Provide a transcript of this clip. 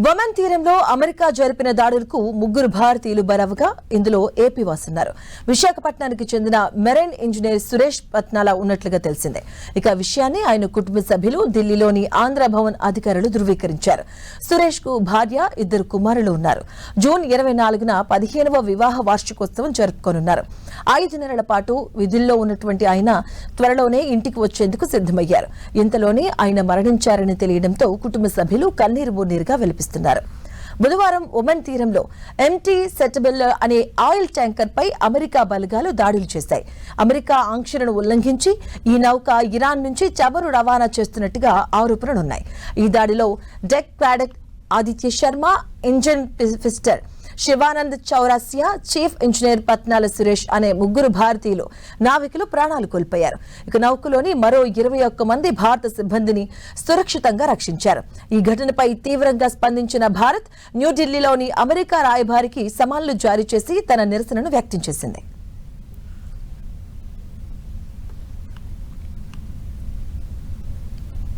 Oman తీరంలో America జరిపిన దాడులకు ముగ్గురు భారతీయులు బలవగా ఇందులో ఏపీ వాసున్నారు. విశాఖపట్నానికి చెందిన మెరైన్ ఇంజనీర్ సురేష్ పత్నాల ఉన్నట్లుగా తెలిసిందే. ఇక విషయాన్ని ఆయన కుటుంబ సభ్యులు ఢిల్లీలోని ఆంధ్ర భవన్ అధికారులు ధృవీకరించారు. సురేష్ కు భార్య, 2 కుమారులు ఉన్నారు. జూన్ 24న 15వ వివాహ వార్షికోత్సవం జరుపుకోనున్నారు. 5 నెలల పాటు విధుల్లో ఉన్నటువంటి ఆయన త్వరలోనే ఇంటికి వచ్చేందుకు సిద్దమయ్యారు. ఇంతలోనే ఆయన మరణించారని తెలియడంతో కుటుంబ సభ్యులు కన్నీరు మున్నీరుగా వెలిపిస్తున్నారు. బుధవారం ఒమన్ తీరంలో ఎంటీ సెటబెల్ అనే ఆయిల్ ట్యాంకర్ పై అమెరికా బలగాలు దాడులు చేశాయి. అమెరికా ఆంక్షలను ఉల్లంఘించి ఈ నౌక ఇరాన్ నుంచి చమురు రవాణా చేస్తున్నట్టుగా ఆరోపణలున్నాయి. ఈ దాడిలో deck cadet Aditya Sharma, engine fitter Shivanand Chaurasia, chief engineer Patnala Suresh అనే ముగ్గురు భారతీయులు నావికులు ప్రాణాలు కోల్పోయారు. ఇక నౌకలోని మరో 21 మంది భారత సిబ్బందిని సురక్షితంగా రక్షించారు. ఈ ఘటనపై తీవ్రంగా స్పందించిన భారత్ న్యూఢిల్లీలోని అమెరికా రాయబారికి సమన్లు జారీ చేసి తన నిరసనను వ్యక్తం చేసింది.